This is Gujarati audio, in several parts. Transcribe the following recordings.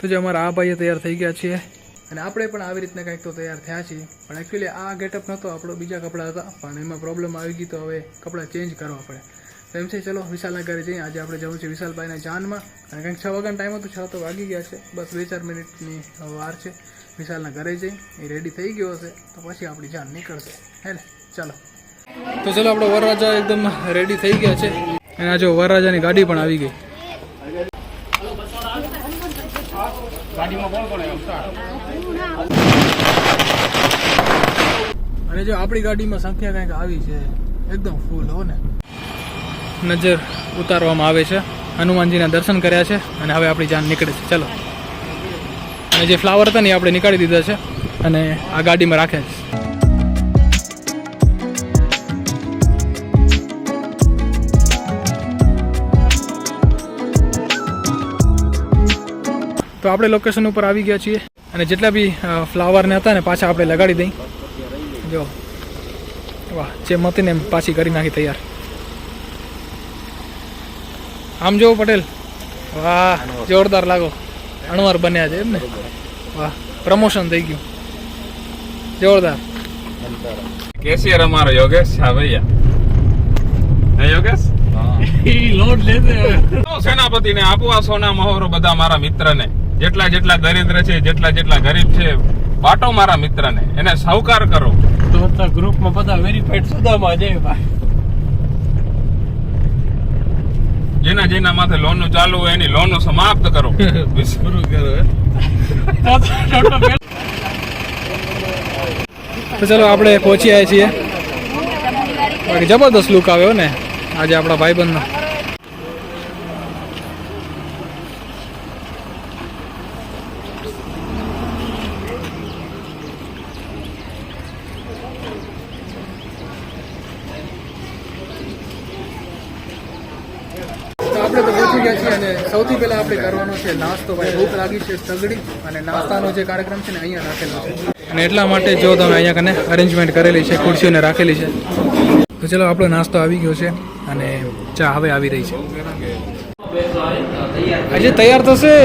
તો જે અમારા આ ભાઈએ તૈયાર થઈ ગયા છીએ અને આપણે પણ આવી રીતના કંઈક તો તૈયાર થયા છીએ, પણ એકચ્યુઅલી આ ગેટઅપ નહોતો, આપણો બીજા કપડાં હતા, પણ એમાં પ્રોબ્લેમ આવી ગઈ તો હવે કપડાં ચેન્જ કરવા પડે. તો એમ છે ચલો વિશાલના ઘરે જઈએ. આજે આપણે જવું છે વિશાલભાઈના જાનમાં અને કંઈક 6 વાગ્યાનો ટાઈમ હતો, 6 તો વાગી ગયા છે, બસ 2-4 મિનિટની વાર છે. વિશાલના ઘરે જઈ એ રેડી થઈ ગયો હશે તો પછી આપણી જાન નીકળશે, હે ને? ચાલો તો ચલો, આપણો વરરાજા એકદમ રેડી થઈ ગયા છે અને આ જો વરરાજાની ગાડી પણ આવી ગઈ. અને જો આપણી ગાડીમાં સંખ્યા કંઈક આવી છે એકદમ ફૂલ હો ને. નજર ઉતારવામાં આવે છે. હનુમાનજીના દર્શન કર્યા છે અને હવે આપણી જાન નીકળે છે. ચલો, અને જે ફ્લાવર હતા ને આપણે નીકાળી દીધા છે અને આ ગાડીમાં રાખ્યા છે. તો આપણે લોકેશન ઉપર આવી ગયા છીએ અને જેટલા બી ફ્લાવરને હતા ને પાછા આપણે લગાડી દઈ. જો વાહ, જે મતીને એમ પાછી કરી નાખી તૈયાર. આમ જોવો પટેલ, વાહ જોરદાર લાગો. અણવર બન્યા છે એમ ને? વાહ, પ્રમોશન થઈ ગયું, જોરદાર. કેશિયર અમારો યોગેશ છે ભૈયા. હે યોગેશ? લોડ લેતે સેનાપતિને આપવા સોના મહોરો બધા મારા મિત્રને, જેટલા જેટલા દરિદ્ર છે, જેટલા જેટલા ગરીબ છે, બાટો મારા મિત્રને, એને સહકાર કરો. તો ગ્રુપમાં બધા વેરીફાઈડ સુદામાં જાય ભાઈ. જેના જેના માથે લોન ચાલુ હોય એની લોન સમાપ્ત કરો. પૂરું કરો. તો ચલો, આપણે પહોંચી આવ્યા છીએ. બાકી જબરદસ્ત લુક આવ્યો ને આજે આપણા ભાઈબંધનો. આપણે તો પહોંચી ગયા છીએ અને સૌથી પહેલા આપણે કરવાનો છે નાસ્તો. ભાઈ ભૂખ લાગી છે સગડી, અને નાસ્તાનો જે કાર્યક્રમ છે ને અહીંયા રાખેલો છે અને એટલા માટે જો તમે અહીંયા કને અરેન્જમેન્ટ કરેલી છે, ખુરશીઓને રાખેલી છે. તો ચલો, આપણો નાસ્તો આવી ગયો છે અને ચા હવે આવી રહી છે. આજે તૈયાર થશે.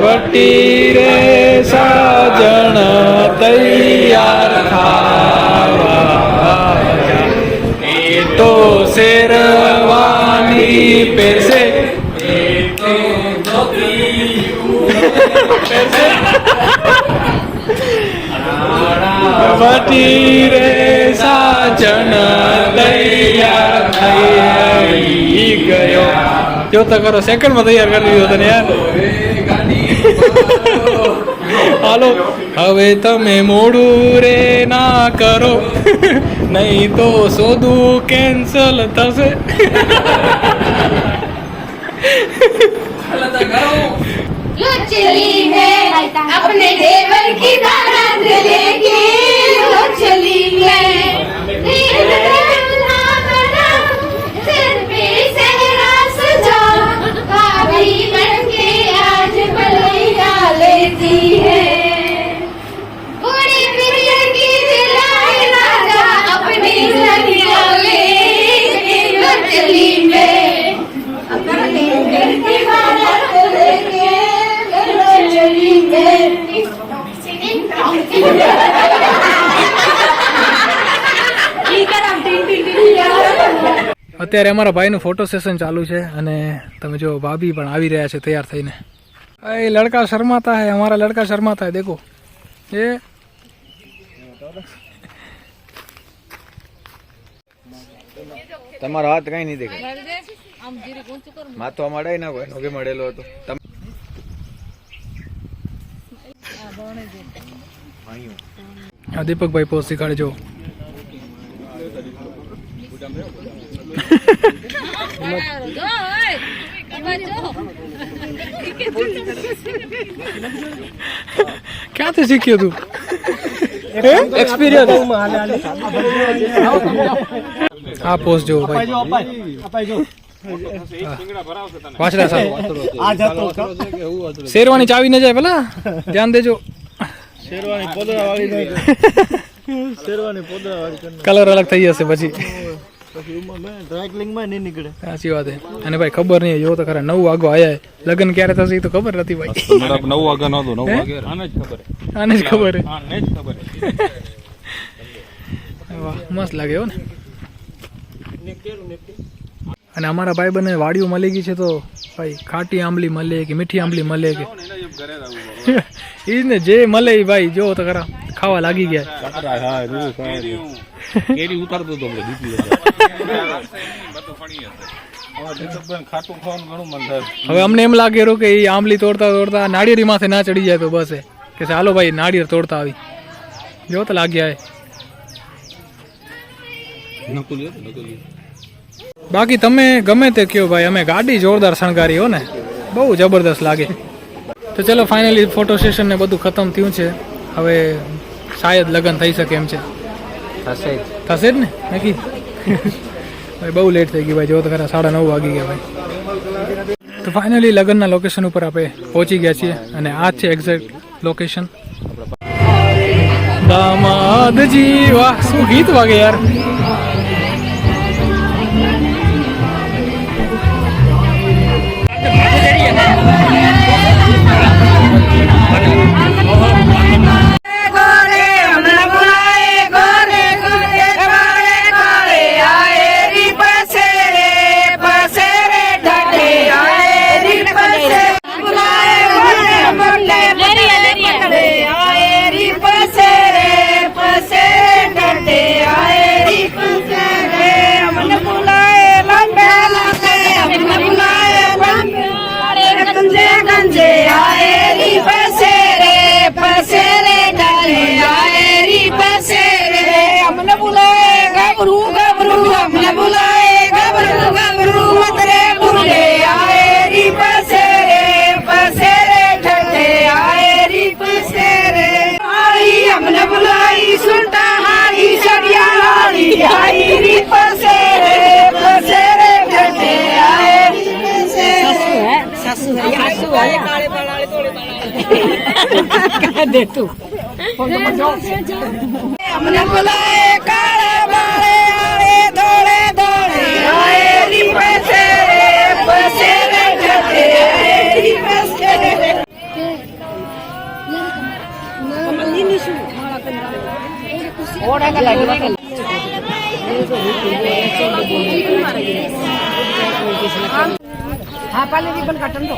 વટી રે સાજણ તૈયાર ખાવા, એ તો શેરવાની પહેરશે, વટી રે સાજણ તૈયાર થઈ ગયો. જો તો કરો, સેકન્ડમાં તૈયાર કરી દીધો તને યાર. હાલો, હવે તમે મોડું રે ના કરો, નહીં તો સોદું કેન્સલ થશે. लो चली है अपने देवर की बारात लेके, लो चली है सिर पे सहरा सजा, भाभी बनके आज बलैया लेती है, बूढ़ी पिरिया की दिलाई राजा अपनी लड़िया लेके, लो चली है अपने घर की बारात लेके, અત્યારે અમારા ભાઈનું ફોટો સેશન ચાલુ છે અને તમે જો ભાભી પણ આવી રહ્યા છે તૈયાર થઈને. એ લડકા શર્માતા હે, હમારા લડકા શર્માતા હે, દેખો એ. તમારો હાથ કઈ નહીં દેખાય, માથો મળે ના હોય, નોગે મળેલો હતો. હા, દીપકભાઈ પોસ્ટ શીખાડે જો. ક્યાંથી શીખ્યો તું? એક્સપિરિયન્સ. આ પોસ્ટ જો ભાઈ, વાછડા સાહેબ શેરવાની ચાવી ન જાય પેલા, ધ્યાન દેજો. શેરવાની પોદરા વાળી, શેરવાની પોદરા વાળી કલર અલગ થઈ જશે પછી. સાચી વાત છે. અને ભાઈ ખબર નહીં, જો તો ખરા 9 વાગો આયા, લગ્ન ક્યારે થશે એ તો ખબર નથી ભાઈ. 9 વાગ્યા નહોતું, 9 વાગે આને જ ખબર હે. આને જ ખબર હે. આને જ ખબર હે. વાહ, મસ્ત લાગે હો ને. અને અમારા ભાઈ બંને વાડીઓ મળી ગઈ છે, તો ભાઈ ખાટી આંબલી મળે કે મીઠી આંબલી મળે કે એ જ ને, જે મળે એ ભાઈ જો તો ખરા ખાવા લાગી ગયા. કેરી ઉતારતો તો હમણાં દીપી ખાટું ખાવાનું ઘણું મન થાય. હવે અમને એમ લાગે રહ્યું કે એ આંબલી તોડતા તોડતા નાળિયેરી માથે ના ચડી જાય તો બસ એ કે ચાલો ભાઈ નાળિયેર તોડતા આવી. જો તો લાગ્યા. બાકી તમે ગમે તે કયો ભાઈ, અમે ગાડી જોરદાર શણગારી હો ને, બહુ જબરદસ્ત લાગે. તો ચલો ફાઇનલી ફોટો સેશન ને બધું ખતમ થયું છે. હવે શાયદ લગ્ન થઈ શકે એમ છે. થશે જ ને નક્કી. ભાઈ બહુ લેટ થઈ ગઈ ભાઈ, જો તો ખરા 9:30 વાગી ગયા ભાઈ. તો ફાઇનલી લગ્નના લોકેશન ઉપર આપણે પહોંચી ગયા છીએ અને આ જ છે એક્ઝેક્ટ લોકેશન. દામાદજી, વાહ શું ગીત વાગે યાર. दे तू हमने बुलाए काले बाले आले धोले धोले आए री पसेरे पसेरे ढके आए री पसेरे ओड़ा का लगे हाँ पाले रिबन काटन दो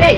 Ay,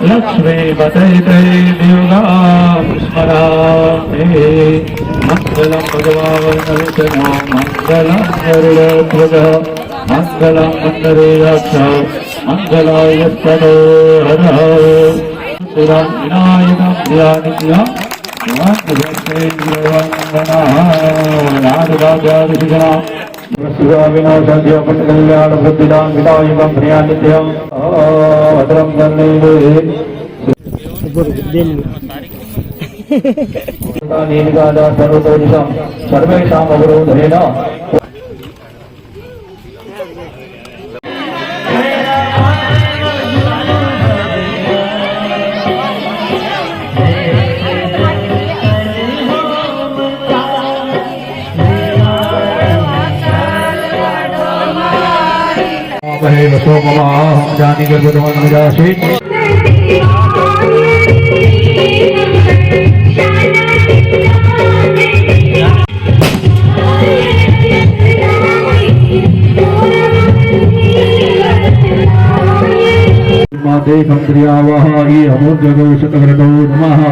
लक्ष्मी बतैते दिव्या स्मरामि मंगलम भगवान् मंगलम गरुड़ध्वज मंगलम मंदरेयक्ष मंगलाय तनो हरः पुरं विनायकं ध्यानित्या नारदाचार्यशिखरा विनाशाद्य कल्याण बुद्धिदान विनायकं प्रियानित्यं भद्रं कर्णैले नीलगादा सर्वतोदिशं सर्वेषाम् अवरोधेन वसो मम जानी गर्भवती देवं क्रियावहाय अमोघगो शतवरदो नमः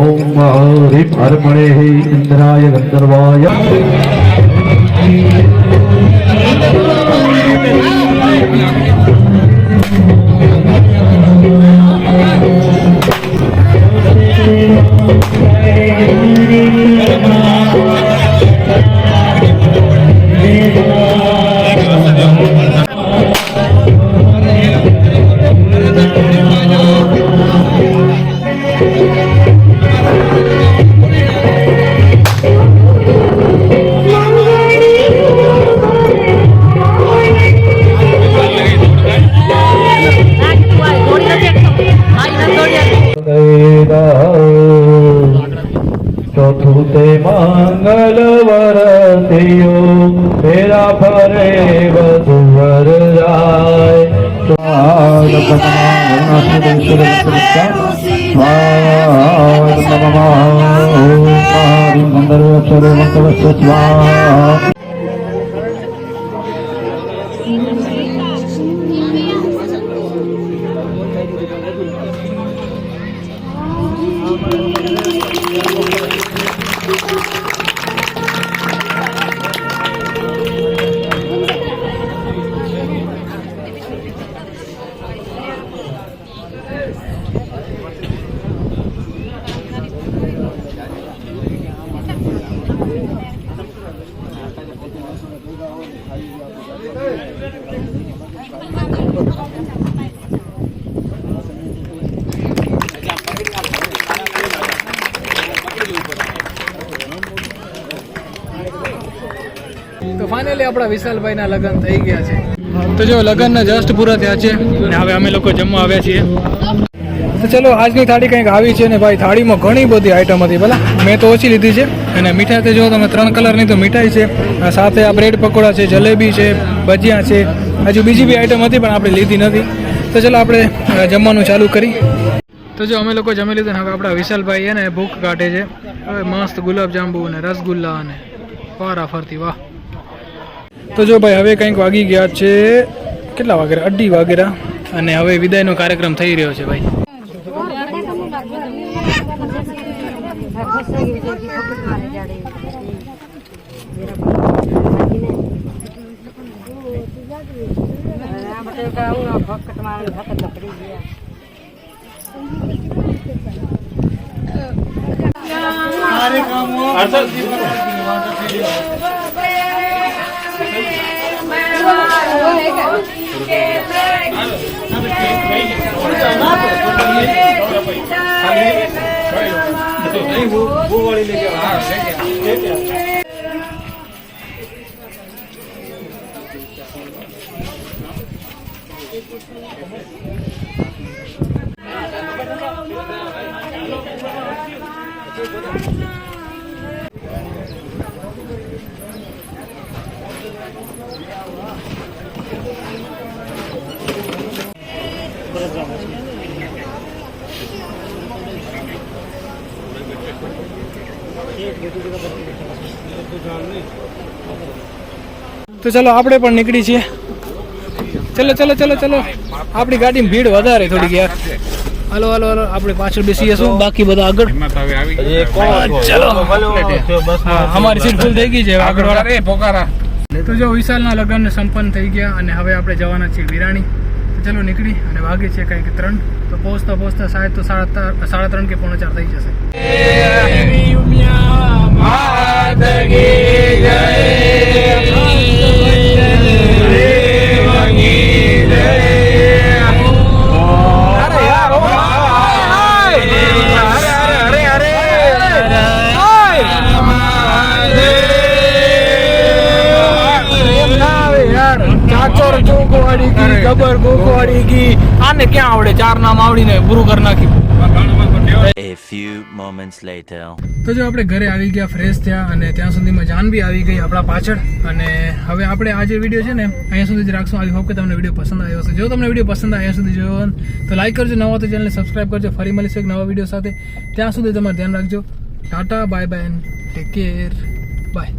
ओम हरिं हरमणे इंद्राय गंधर्वाय चौथुते मंगलवर थियो मेरा फरे वधुवर राय स्वाहा તો ફાઇનલી આપણા વિશાલભાઈના લગ્ન થઈ ગયા છે. તો જો લગ્નના જસ્ટ પૂરા થયા છે અને હવે અમે લોકો જમવા આવ્યા છીએ. તો ચલો આજની થાળી કંઈક આવી છે ને ભાઈ, થાળીમાં ઘણી બધી આઈટમ હતી. ભલા મેં તો ઓછી લીધી છે. અને મીઠાઈ તો જો તમે 3 કલરની તો મીઠાઈ છે, સાથે આ બ્રેડ પકોડા છે, જલેબી છે, ભજીયા છે, હજુ બીજી બી આઈટમ હતી પણ આપણે લીધી નથી. તો ચલો આપણે જમવાનું ચાલુ કરી. તો જો અમે લોકો જમી લીધું ને હવે આપણા વિશાલભાઈ છે ને ભૂખ કાઢે છે. હવે મસ્ત ગુલાબજાંબુ અને રસગુલ્લા અને વારા ફરતી વાહ. તો જો ભાઈ હવે કંઈક વાગી ગયા છે, કેટલા વાગ્યા? 2:30 વાગ્યા. અને હવે વિદાયનો કાર્યક્રમ થઈ રહ્યો છે ભાઈ. તો ચલો આપણે પણ નીકળી છીએ. ચલો ચલો ચલો ચલો, આપણી ગાડીમાં ભીડ વધારે થોડીક યાર. હાલો હાલો હાલો, આપણે પાછળ બેસી જશું, બાકી બધા આગળ. ચલો હા, અમારી સીટ ફૂલ થઈ ગઈ છે આગળ વાળા. તો જો વિશાલના લગ્ન સંપન્ન થઈ ગયા અને હવે આપણે જવાના છીએ વિરાણી. તો ચલો નીકળી અને વાગે છે કંઈક 3. તો પહોંચતા પહોંચતા શાયદ તો 3:30 કે 4:45 થઈ જશે. ખબર ગોકવાડી ગઈ, આને ક્યાં આવડે? 4 નામ આવડીને પૂરું કરી નાખ્યું. A few moments later. તો જો આપણે ઘરે આવી ગયા, ફ્રેશ થયા અને ત્યાં સુધીમાં જાનવી આવી ગઈ આપણા પાછળ. અને હવે આપણે આ જે વિડીયો છે ને અહીંયા સુધી જ રાખશું. આઈ હોપ કે તમને વિડીયો પસંદ આવ્યો હશે. જો તમને વિડીયો પસંદ આવ્યો સુધી જોયો તો લાઈક કરજો, નવા તો ચેનલને સબસ્ક્રાઈબ કરજો. ફરી મળીશું એક નવા વિડીયો સાથે. ત્યાં સુધી તમારે ધ્યાન રાખજો. Tata, bye bye and take care. Bye.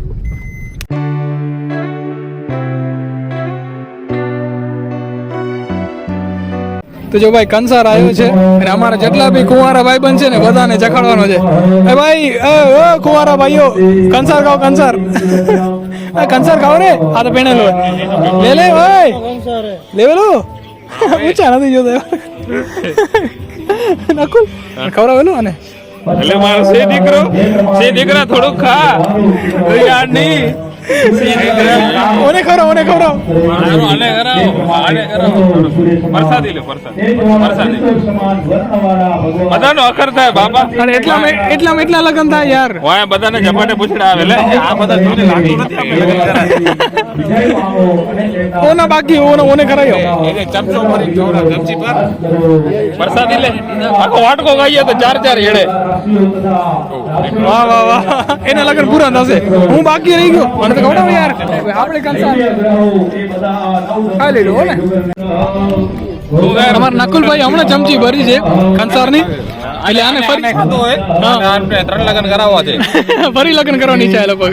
તો જો ભાઈ કંસાર આવ્યો છે અને અમારા જેટલા બી કુંવારા ભાઈ બન છે ને બધાને ચખાડવાનો છે. એ ભાઈ કુંવારા ભાઈઓ, કંસાર ગાઓ, કંસાર કંસાર ગાઓ રે. આ તો પેણેલો લે લે ભાઈ, લેવેલું ઊંચા નથી જોતો નકુલ ખવડાવેલું અને એટલે મારો સે દીકરા થોડુંક ખા યાર નહીં. ઓને ખવડાવ, ઓને ખવડાવ. પ્રસાદી લે, પ્રસાદી બધાનો અખર થાય બાપા. અને એટલા લગન થાય યાર. વાય બધાને ઝપાટે પૂછડા આવે લે. આ બધા જોઈને લાગતું નથી આપણે લગન કરાય. ઓના બાકી ઓને કરાયો. એને ચમચો ભરી જોરા ચમચી પર પ્રસાદી લે. આખો વાટકો ખાઈએ તો 4 હેડે. વાહ વાહ વાહ, એના લગન પૂરા થશે. હું બાકી રહી ગયો, મને તો ખવડાવો યાર. આપણે કંસાર ખાઈ લીધું હો ને. અમારા નકુલભાઈ હમણાં ચમચી ભરી છે કંસારની, એટલે આને ફરી 3 લગન કરાવવા છે. ફરી લગ્ન કરવાની ઈચ્છા એ લોકો.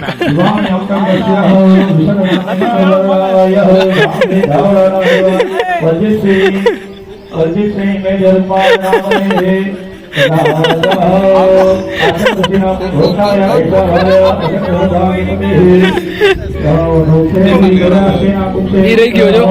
એ રહી ગયો જો.